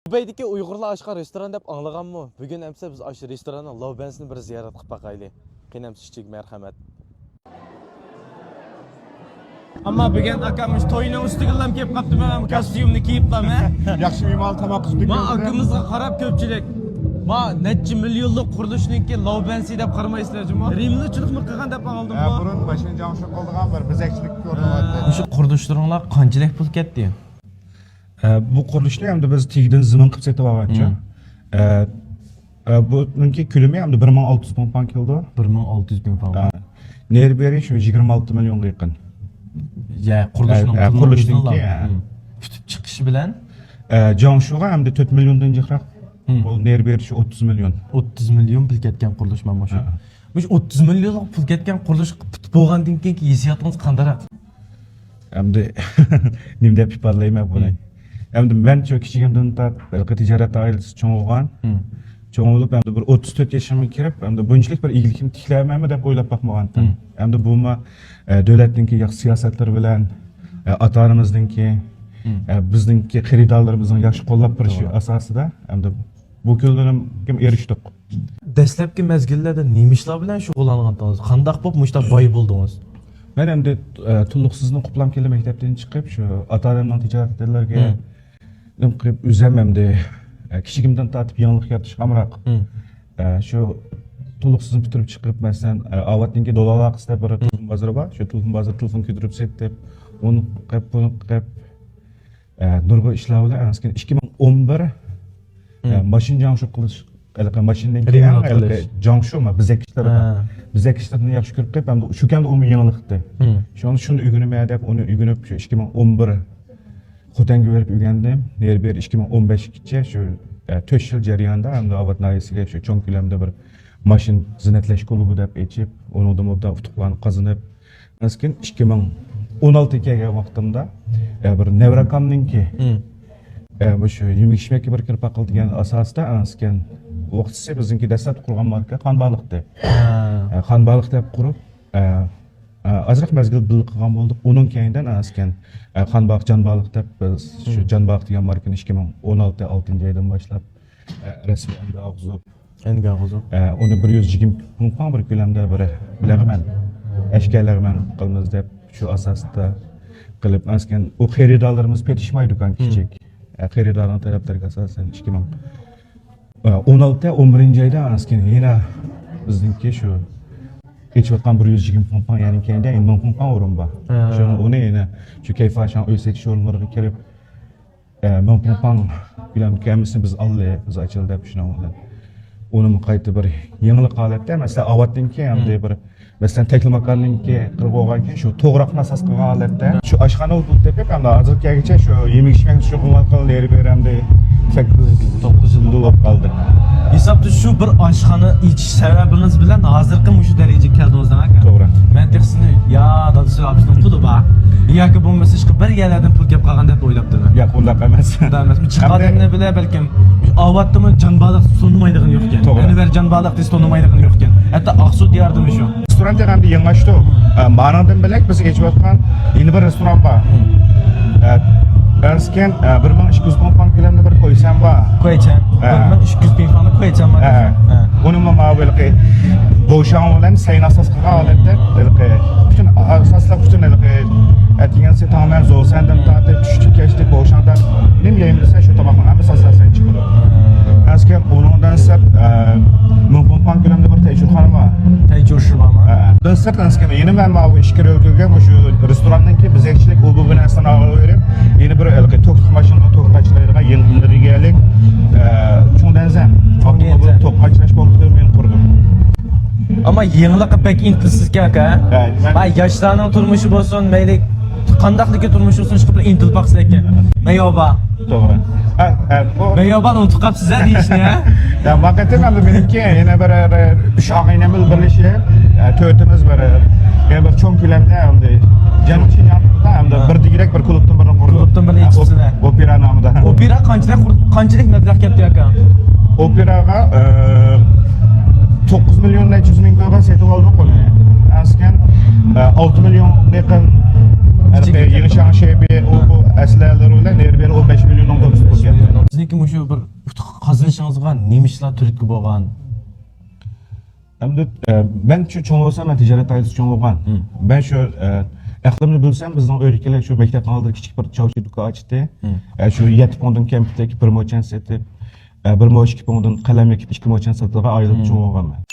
Dubaydagi Uyg'urlar ochgan restoran deb anglaganmi? Bugun hamsa biz ash restoranning lobensini bir ziyorat qilib baqayli. Qiynamsizlik marhamat. Amma bugun akamiz to'yning ustiga lam kelib qapti, men kostyumni kiyibman. Yaxshi mehmon tamoq qilib Men akimizga qarab ko'pchilik ma necha millionlik qurilishninki lobensi deb qaramaysizlarmi? Rimlikchilikmi qilgan deb oldim bu. Burun başını jamshid qildigan bir bizakchilik ko'rinyapti. Shu qurilishlaringlar qanchalik pul ketdi? Bu qurilishni hamda biz tegdan zimin qilib setib olgancha. Buningki kulimi hamda 1600 ming pound keldi. 1600 ming pound. Ner beri shu 26 millionga yaqin. Ya qurilishninki tutib chiqishi bilan Jangshuga hamda 4 milliondan jiqroq. Bu ner beri shu 30 million. 30 million pul ketgan qurilish mana shu. Bu 30 million pul ketgan qurilish qilib bo'lgandan keyin hissiyotingiz qandaroq? Hamda nim deb ifodalayman buni. Hamda men shu kichigimdan tortib tijorat oilasi cho'ng bo'lgan. Cho'ng bo'lib hamda bir 34 yoshimga kirib, hamda bunchalik bir egillikni tiklaymanmi deb o'ylab boqmagandim. Hamda bu davlatningki yaxshi siyosatlar bilan ota-onamizningki bizningki xaridorlarimizning yaxshi qo'llab turishi asosida hamda bu kunlarimga erishdik. Dastlabki mezgillarda nima ishlar bilan shug'ullanganingiz? Qanday bo'lib mushta boy bo'ldingiz? Men hamda Tulluqsizning Quplam keldi maktabdan chiqib shu ota-onamning tijoratlarga nim qilib o'zim hamda kichigimdan tortib yangilik yaratish qamroq. Shu Tulluqsizni bitirib chiqib, masalan, Avatninki do'llar qisda bir telefon bozori bor. Shu telefon bozori telefon ko'tarib setib, uni qilib nurg'a ishlar bilan 2011 mashin jangshu qilish mashindan keyin jangshumi bizak ishlarni yaxshi ko'rib qilib, hamda shu kamda uni yangilikdi. Shuni o'rganmay deb uni o'rganib shu 2011 Xotanga berib o'rgandim. Ner 2015gacha shu 4 yil jarayonida hamda Avat noyasiga shu cho'ng ko'lamda bir mashin zinatlash klubi deb aytib, undan yutuqlarni qozonib, askin 2016 kelgan vaqtimda bir nevrakamninki bu shu yemek-ichmakka bir kirib aqildigan asosida askin vaqtisi bizningki dastlab qurgan marka Xonbaliqda. Xonbaliq deb qurib, azroq mazgil bil qilgan bo'ldik. Uning keyindan askin Xonbaliq Jonbaliq deb biz shu Jonbaliq degan markani 2016 6-oydan boshlab rasmiy og'zib uni 120 ming pound bir ko'lamda bir lag'man ashkalarman qilamiz deb shu asosda qilib askin u xaridorlarimiz petishmay do'kon kichik. Xaridorning talablariga asosan 2016-11-oyda askin yana bizningki shu kechayotgan 120 ming pound, ya'ni keyinda 10 ming pound o'rin bor. Shuni uni yana shu kayfashan o'setish o'rinlariga kirib 10 ming pound bilan kamisini biz oldik, biz ochildi deb tushunamiz. Uni qayta bir yangilik holatda, masalan, Avatninki hamda bir masalan Taklimakarninki qilib olganki shu to'g'riqni asos qilgan holatda shu oshxona deb hamda hozirgacha shu yemek-ichmak shug'ullan qilib beramda 8-9 yil bo'lib qoldi. Hisobda shu bir oshxona ichish sababimiz bilan hozirgi shu darajaga keldingizdan aka. To'g'ri. Men texsini ya dadasi abisning puli bor. Yoki bo'lmasa ishqi bir yerlardan pul kelib qolgan deb o'ylabdiman. Yo'q, unda emas. Unda emas. Chiqadimni bila balkim Avatdimi Jonbaliq sonmaydigan yo'q ekan. Yana bir Jonbaliq deb sonmaydigan yo'q ekan. Hatto Aqsud yordami shu. Restoran hamda yangi ochdi. Ma'nodan bilak biz echayotgan yeni bir restoran bor. Asken 1200 ming pound ko'lamda bir qo'ysam bor. Qo'yachan. 1200 ming pound qo'yachan. Uni ma'lumki bo'shan bilan sayin asos qilgan holatda bütün asoslar bütün aytgansa tamamen zo'sandan tortib tushib ketdik bo'shandan nim yeymiz shu tomoqni ham asosan chiqadi. Asken undan sap ming pound ko'lamda bir tejurxona bor. Tejurxonami? Dastlab asken yeni men bu ishga o'tkazgan shu restorandanki bizakchilik u bu bilan sanoqlab berib, yeni bir to'q mashina to'qachlaydigan yengilligilik shundan zam to'qachlash bo'ldi men qurdim. Ama yenilikqa pek intilsizga aka. Va yoshlarning turmushi bo'lsin, mayli qandaqligi turmush bo'lsin, shu bilan intilmoqsiz ekan. Mayoba. To'g'ri. Mayoba unutib qolibsiz deyishni, ha? Ya vaqtim ham meniki yana bir shog'inamiz birlashib, to'rtimiz bir cho'ng ko'lamda hamda Janub Chilyanda hamda bir digrak bir klubdan birini qurdik. Klubdan birini ikkinchisini. Opera nomida. Opera qanchalik mablag' ketdi aka? Operaga 9 milyon 300 ming ko'ga setib oldik uni. Asken 6 milyon yaqin yeni şan şey bir o bu aslarlar bilan nerber 15 milyon dollar tutgan. Sizniki mushu bir qazilishingizga nima ishlar turtki bo'lgan? Endi ben şu çoğun olsam ben ticaret ailesi çoğun olgan. Ben şu aklımda bilsem bizden öğretmenler şu mektepten aldığı küçük bir çavuşu dükkanı açtı. Şu 7 pondun kempteki promotion setip, bir moş 2 pondun kalem ekip 2 moçan satığa ayrılıp çoğun olgan ben.